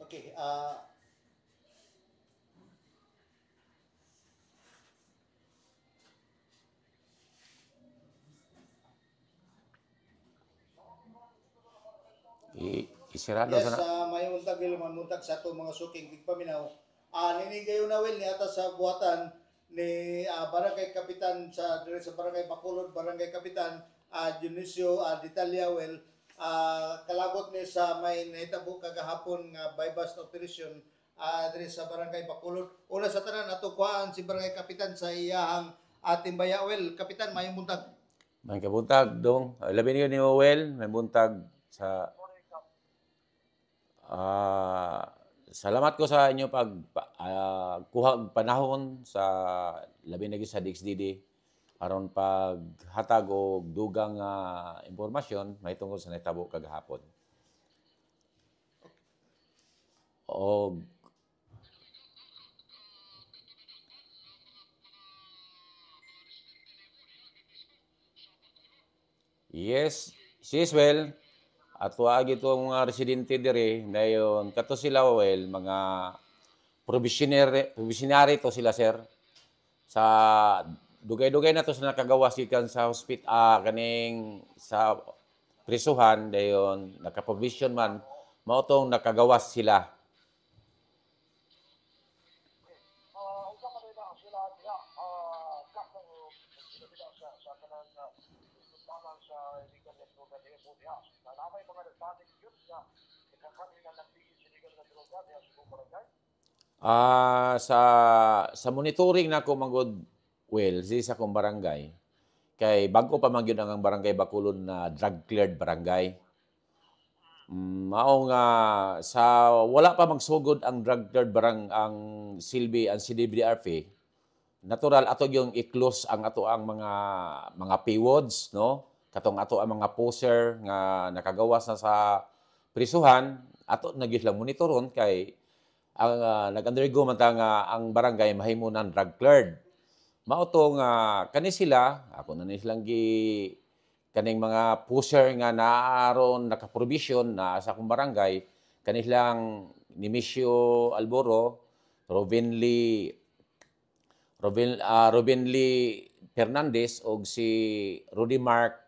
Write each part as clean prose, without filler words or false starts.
Okay. Isirado Yes, sana. may untag man muntag sa ato mga suking tigpaminaw. Ninigayo na wel ni ata sa buhatan ni Barangay Kapitan sa dire sa Barangay Bacolod, Barangay Kapitan Dionisio Ditalia wel kalabot ni sa may nahitabo kagahapon nga bypass operation dire sa Barangay Bacolod. Una sa tanan ato kuhaan si Barangay Kapitan sa iyahang timbaya wel. Kapitan, may muntag. May kabuntag dong. Labi niyo ni Owel, may buntag sa ah salamat ko sa inyo pag kuha panahon sa labi na gyud sa DXDD aron paghatag og dugang impormasyon mahitungod sa nahitabo kagahapon. Og yes, sis well, at wag itong mga residente dire dayon kato sila well mga provisionary to sila sir sa dugay-dugay na to sa nakagawas gikan sa kaning sa prisuhan dayon naka-provision man mao tong nakagawas sila. Sa monitoring nako manggod well sa akong barangay kay bago pa man gyud ang barangay Bacolod na drug cleared barangay. Mao nga sa wala pa magsugod ang drug cleared ang silbi ang CDBRP, natural ato yung i-close ang ato ang mga paywods, no? Katong ato ang mga poser nga nakagawas na sa prisuhan, ato na gyud lang monitoron kay ang nag-undergo man ta nga ang barangay mahimo ng drug cleared. Mao to nga kani sila, ako na ni silang kaning mga pusher nga naaron naka-provision na sa akong barangay, kani silang Nemesio Alboro, Robin Lee Fernandez o si Rudy Mark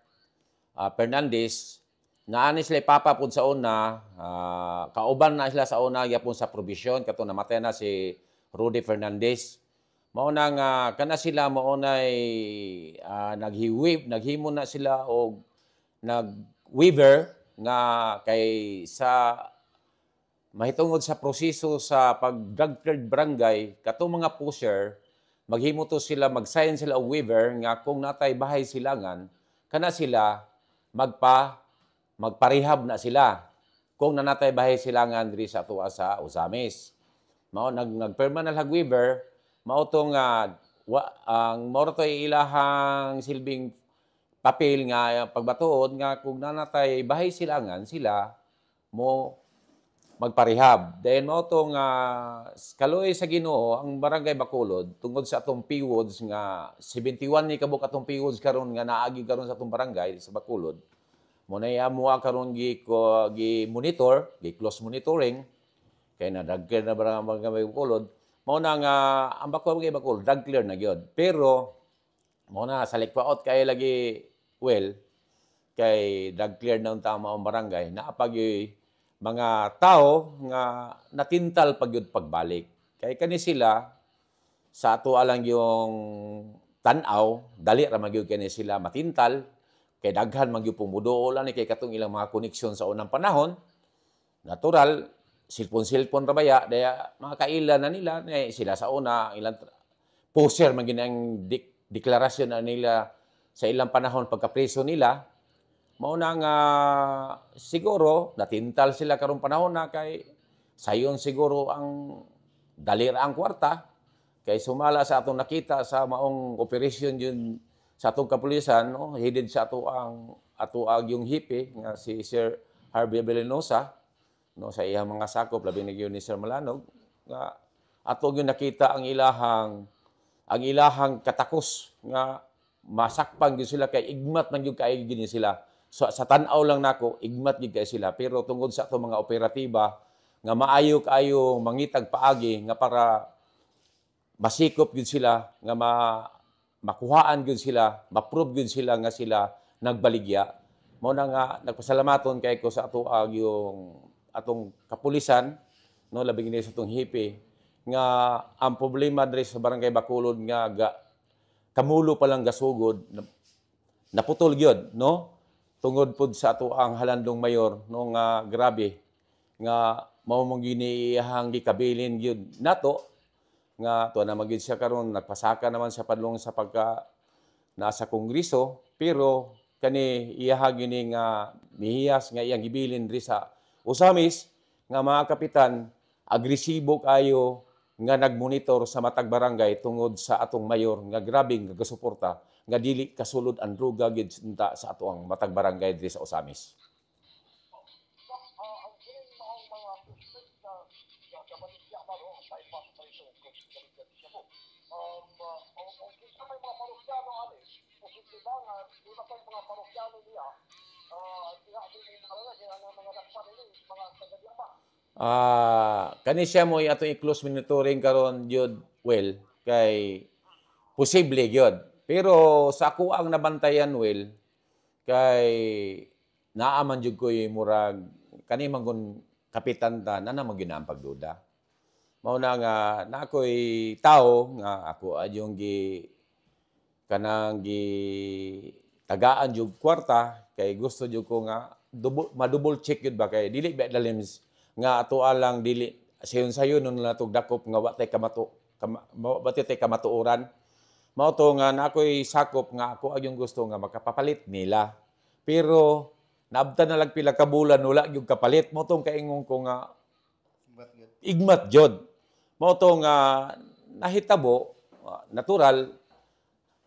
Fernandez na ani sila ipapapod sa una, kauban na sila sa una yapon sa provision kato namatay na si Rudy Fernandez. Mao na nga kana sila mao nay naghimo na sila og nag-weaver nga kay sa mahitungod sa proseso sa pag-drug cleared barangay katong mga pusher maghimo to sila mag-sign sila og waiver nga kung natay bahay silangan kana sila magparehab na sila kung nanatay bahay silangan diri sa tuwa sa Usamis. Mao nagperma na lag waiver mao tong ang mao to ilahang silbing papel nga pagbatuod nga kung nanatay bahay silangan sila mo magparehab. Dahil mo itong kaloy sa Ginoo ang Barangay Bacolod tungod sa atong PWODs nga 71 ni kabuk atong PWODs karon nga naagi karon sa atong barangay sa Bacolod. Mo na iamua karon gi monitor, gi close monitoring kay na drug clear na Barangay Bacolod. Mo na nga ang Barangay Bacolod drug clear na gyud. Pero mo na sa likpaot kay lagi well kay drug clear na unta ang barangay naapag mga tao nga natintal pagyud pagbalik. Kay kani sila sa ato alang yung tan-aw, dali ra magyud kani sila matintal kay daghan magyud pumuduol ani kay katong ilang mga koneksyon sa unang panahon. Natural silpon-silpon ra baya daya mga kaila na nila sila sa una ilang poser man ang deklarasyon na nila sa ilang panahon pagkapreso nila. Mao na nga siguro natintal sila karong panahon na kay sayon siguro ang dalira ang kwarta kay sumala sa atong nakita sa maong operasyon yun sa atong kapulisan, no, headed sa ato yung hipe nga si Sir Harvey Belenosa, no, sa iyang mga sakop labi na ni Sir Malanog nga ato yung nakita ang ilahang katakos nga masakpan gyud sila kay igmat man gyud kay gini sila. So sa tan-aw lang nako igmat gyud kay sila pero tungod sa ato mga operatiba nga maayo kayo mangitag paagi nga para masikop gyud sila nga makuhaan gyud sila, ma-prove gyud sila nga sila nagbaligya. Mao na nga nagpasalamaton kay ko sa ato yung atong kapulisan, no, labing ni sa atong hipi nga ang problema diri sa Barangay Bacolod nga kamulo pa lang gasugod naputol gyud, no, tungod pod sa ato ang halandong mayor no nga grabe nga mao mong ginihang gikabilin gyud nato nga to na magid siya karon nagpasaka naman sa padlong sa pagka nasa kongreso pero kani iyaha gini nga mihiyas nga iyang gibilin diri sa Usamis nga mga kapitan agresibo kayo nga nagmonitor sa matag barangay tungod sa atong mayor nga grabe nga gasuporta nga dili kasulod ang droga gid sa atong matag barangay diri sa Usamis. Kani siya mo atong i-close monitoring karon jud well kay posible gyud. Pero sa ako ang nabantayan well kay naaman jud ko yung murag kani mangon kapitan ta na naman gyud ang pagduda. Mao na nga na ako'y tao nga ako adyong kanang tagaan jud kwarta kay gusto jud ko nga ma-double check jud ba kay dili ba dalims nga ato alang dili sayon-sayon nun natog dakop nga wa tay kamatuoran. Mao to nga na ako'y sakop nga ako agyong gusto nga makapapalit nila. Pero naabtan na lang pila ka bulan wala gyud kapalit. Mao tong kaingon ko nga igmat jud. Mao to nga nahitabo natural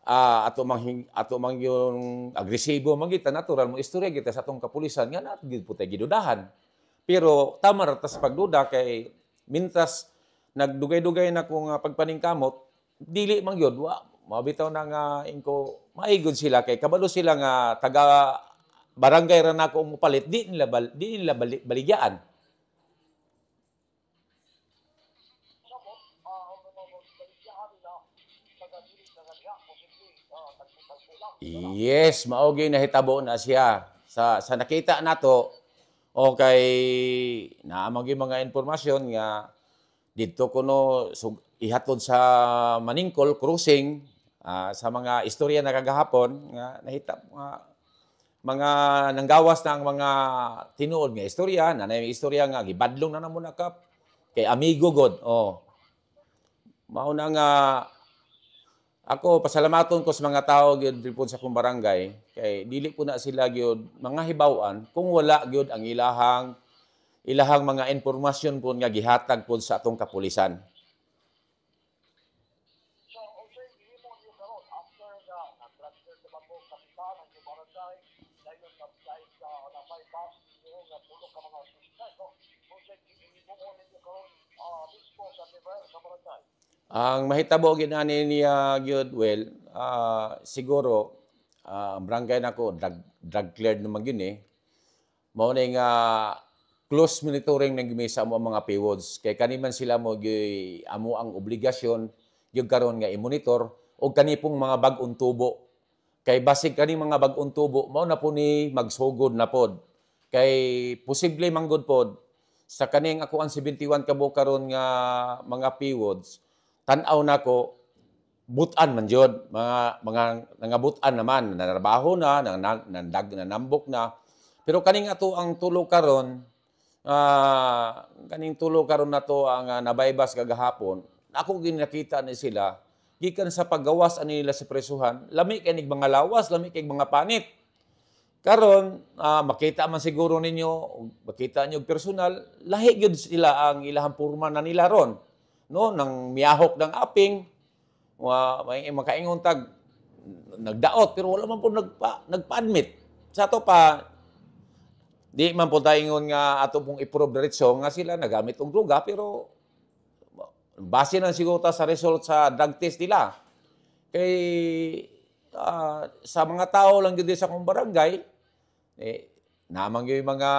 ato mang yung agresibo mangita natural mo istorya kita sa atong kapulisan nga nato gid putay gidudahan. Pero tama ra tas pagduda kay mintas nagdugay-dugay na kung pagpaningkamot dili man gyud wa mabitaw na nga ingko maigod sila kay kabalo sila nga taga barangay ra nako mupalit di nila baligyan. Yes, mao gyud nahitabo na siya sa nakita nato. Okay, naamang yung mga informasyon nga dito kuno ihatod sa Maningkol crossing sa mga istorya na kagahapon nga nahita mga nanggawas na ang mga tinuod nga istorya na may istorya nga gibadlong na namo nakap kay amigo god mao na nga ako pasalamaton ko sa mga tao gyud diri sa akong barangay kay dili po na sila gyud mga hibaw-an kung wala gyud ang ilahang mga informasyon po nga gihatag po sa atong kapulisan. Ang mahitabo gid ani niya gyud well siguro ang barangay nako drug cleared naman gyud mao na nga close monitoring ng gimisa mo ang mga PWODs kay kaniman sila mo gyud amo ang obligasyon gyud karon nga i-monitor og kanipong mga bag-ong tubo kay basig kani mga bag-ong tubo mao na po ni magsugod na pod kay posible manggod pod sa kaning ako ang 71 kabo karon nga mga PWODs tan-aw nako butan man jud mga nangabutan naman nanarbaho na nanambok na pero kaning ato ang tulo karon kaning tulo karon nato ang nabaybas kagahapon ako ginakita ni sila gikan sa paggawas ani nila sa presuhan lami kay mga lawas lami kay mga panit karon makita man siguro ninyo makita niyo personal lahi gyud sila ang ilahang porma na nila ron no nang miyahok ng aping may makaingon tag nagdaot pero wala man po nagpa-admit sa to pa di man po taingon nga ato pong i-prove diretso nga sila nagamit og droga pero base na siguro ta sa result sa drug test nila kay sa mga tao lang gyud sa akong barangay Namang yung mga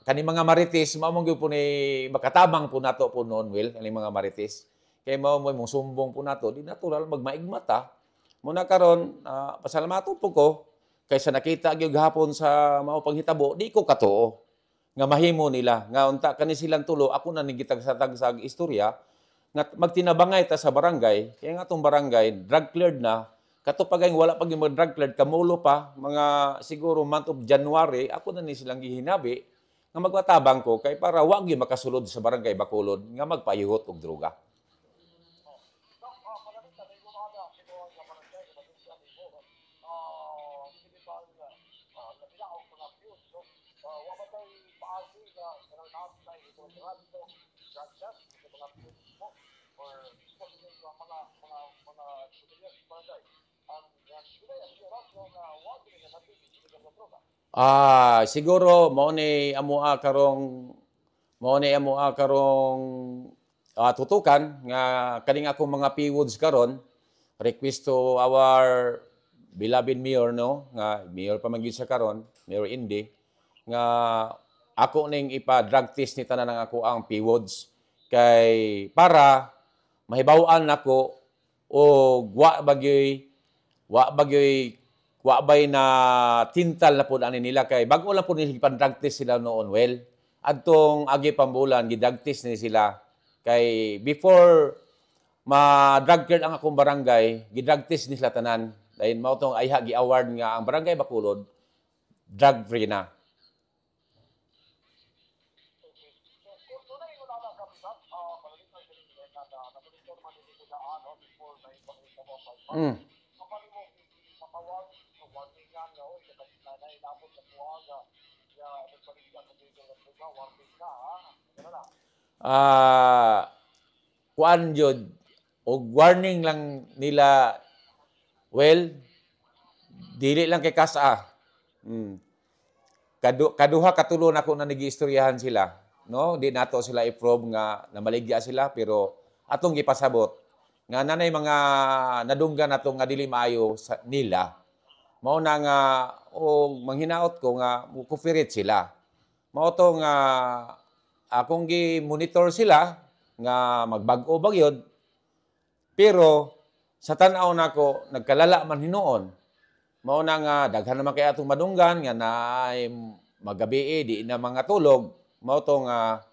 kani mga marites mao man gyud po ni makatabang po nato po noon Will kani mga marites. Kay mao mo mong sumbong po nato di natural magmaigmata. Muna karon pasalamaton po ko kaysa nakita gyud gahapon sa mao panghitabo di ko katuo nga mahimo nila nga unta kani silang tulo ako na nigitag sa tagsag istorya nga magtinabangay ta sa barangay kaya nga atong barangay drug cleared na katupagay wala pag yung drug cleared kamulo pa mga siguro month of January ako na ni silang gihinabi nga magmatabang ko kay para wa gyud makasulod sa barangay Bacolod nga magpayuhot og droga. Siguro mao ni amoa karong tutukan nga kaning akong mga PWODs karon request to our beloved mayor no nga mayor pa man gyud siya karon, Mayor Indy nga ako ning ipa-drug test ni tanan ng ako ang PWODs kay para mahibaw-an nako og wa bay na tintal na pud ani nila kay bag-o lang pud nila pan-drug test sila noon well adtong agi pambulan gi-drug test ni sila kay before ma-drug cleared ang akong barangay gi-drug test ni sila tanan dahil mao tong ayha gi-award nga ang barangay Bacolod drug free na. Mm. Kuan jud og warning lang nila well dili lang kay kasa. Kaduha katulo na ako na nagiistoryahan sila no di nato sila i-probe nga namaligya sila pero atong gipasabot nga nanay mga nadunggan nato nga dili maayo sa nila mao na nga og manghinaot ko nga mukupirit sila mao to nga akong gi-monitor sila nga magbag-o bagyod pero sa tan-aw nako nagkalala man hinuon mao na nga daghan naman kay atong madunggan nga naay magabi di na mga tulog mao to nga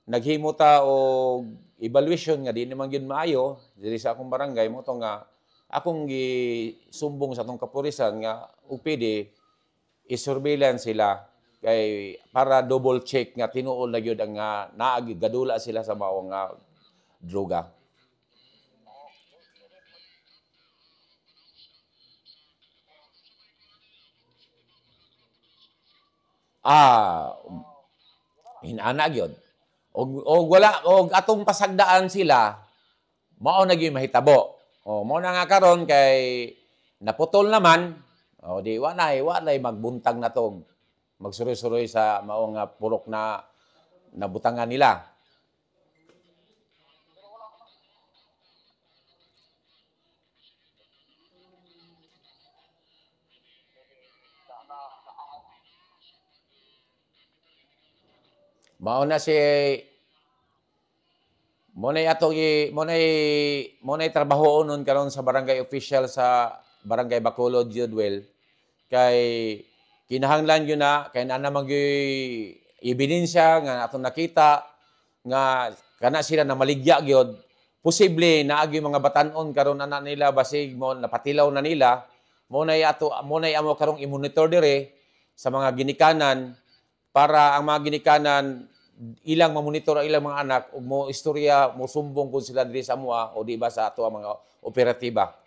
naghimo ta og evaluation nga di naman gyud maayo diri sa akong barangay mo to nga akong gisumbong sa atong kapulisan nga ug pwede i-surveillance sila kay para double check nga tinuod na gyud ang nga naagi gadula sila sa mao nga droga. Hinana gyud. Og wala og atong pasagdaan sila mao na gyud mahitabo. Mao na nga karon kay naputol naman. Di wa nay magbuntag na to. Magsuroy-suroy sa mao nga purok na nabutangan nila. Mao na si Monay trabaho nun karon sa barangay official sa barangay Bacolod Judwell kay kinahanglan yun na kay na namang ebidensya nga atong nakita nga kana sila na maligya gyud posible na agi mga batan-on karon ana nila basig mo napatilaw na nila mo nay amo karong i-monitor dire sa mga ginikanan para ang mga ginikanan ilang mamonitor ang ilang mga anak ug mo istorya mo sumbong kun sila diri sa amoa o di ba sa ato ang mga operatiba.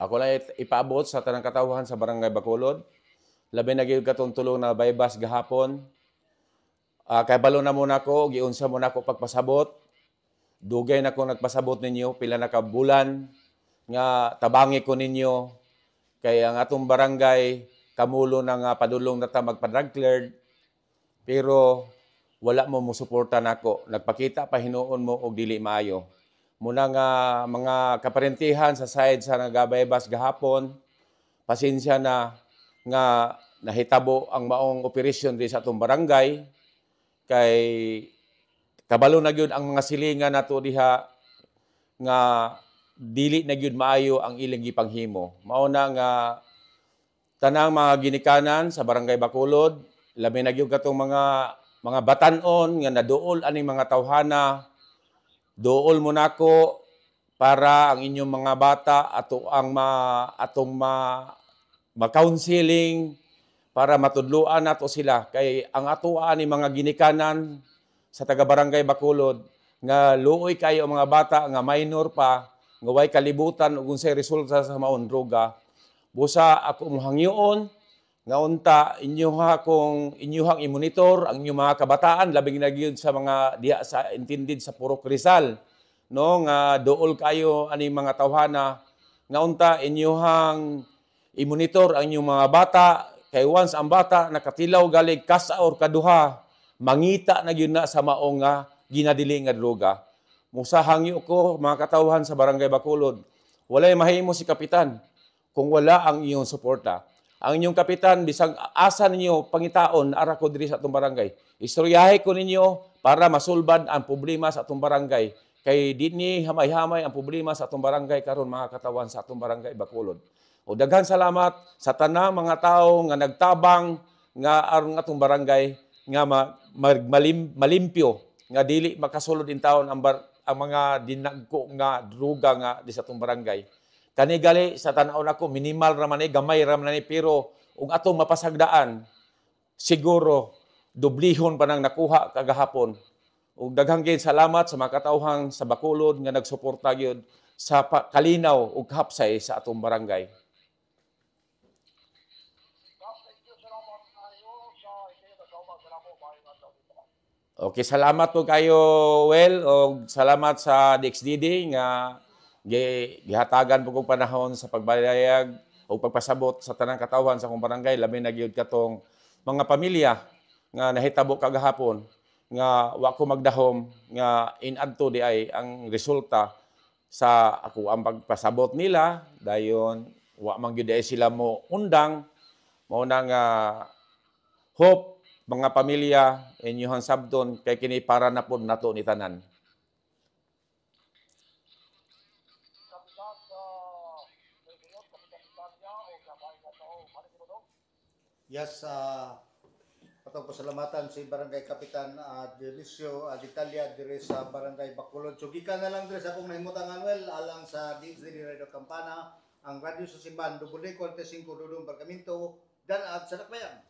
Ako lang ipaabot sa tanang katawhan sa Barangay Bacolod. Labi na gyud katong tulong na baybas gahapon. Kay balo na muna ko, giunsa muna ko pagpasabot. dugay na ko nagpasabot ninyo, pila na ka bulan, nga tabangi ko ninyo, kay ang atong barangay, kamulo na nga padulong na ta magpa-drug cleared, pero wala mo musuporta nako. Nagpakita pa hinuon mo og dili maayo. Muna nga mga kaparentihan sa side sa nagabaybas gahapon, pasensya na nga nahitabo ang maong operasyon di sa atong barangay kay kabalo na gyud ang mga silingan nato diha nga dili na gyud maayo ang ilang gipanghimo. Mao na nga tanang mga ginikanan sa barangay Bacolod, labi na gyud katong mga batan-on nga naduol aning mga tawhana, duol mo nako para ang inyong mga bata ato ang ma-counseling para matudluan nato sila kay ang atoa ni mga ginikanan sa taga barangay Bacolod nga luoy kayo ang mga bata nga minor pa nga way kalibutan ug unsay resulta sa maong droga. Busa ako mohangyoon nga unta inyuhang i-monitor ang inyong mga kabataan labing na gyud sa mga diha sa intended sa Purok Rizal, no, nga duol kayo ani mga tawhana nga unta inyuhang i-monitor ang inyong mga bata kay once ang bata nakatilaw galig kasa or kaduha mangita na gyud na sa maong nga ginadili nga droga. Musahangyo ko mga katawhan sa barangay Bacolod, walay mahimo si kapitan kung wala ang iyong suporta. Ang inyong kapitan, bisag asa ninyo pangitaon ara ko diri sa atong barangay. Istoryahe ko ninyo para masulbad ang problema sa atong barangay. Kay di ni hamay-hamay ang problema sa atong barangay karon mga katawan sa atong barangay Bacolod. O daghan salamat sa tanang mga tawo nga nagtabang nga aron atong barangay nga malimpyo nga dili makasulod in taon ang mga dinagko nga droga nga di sa atong barangay. Kani gali sa tan-aw nako minimal ra man ni, gamay ra man ni, pero ug atong mapasagdaan siguro dublihon pa nang nakuha kagahapon. Ug daghang gid salamat sa mga katawhan sa Bacolod nga nagsuporta gyud sa kalinaw ug hapsay sa atong barangay. Okay, salamat po kayo, Well, o salamat sa DXDD nga gihatagan po kong panahon sa pagbayag o pagpasabot sa tanang katawhan sa akong barangay, labi na gyud katong mga pamilya nga nahitabo kagahapon nga wa ko magdahom nga inadto di ay ang resulta sa ako ang pagpasabot nila dayon wa man gyud ay sila mo undang mao na nga hope mga pamilya inyong sabton kay kini para na pod nato ni tanan. Yes, atong pasalamatan si Barangay Kapitan Dionisio Aditalia dire sa Barangay Bacolod. So gikan na lang dire sa akong nahimutang Manuel alang sa DXD Radio Campana, ang radyo sa Simban, Dubulay 45 Dudong Barkamento, dan at sa Dakbayan.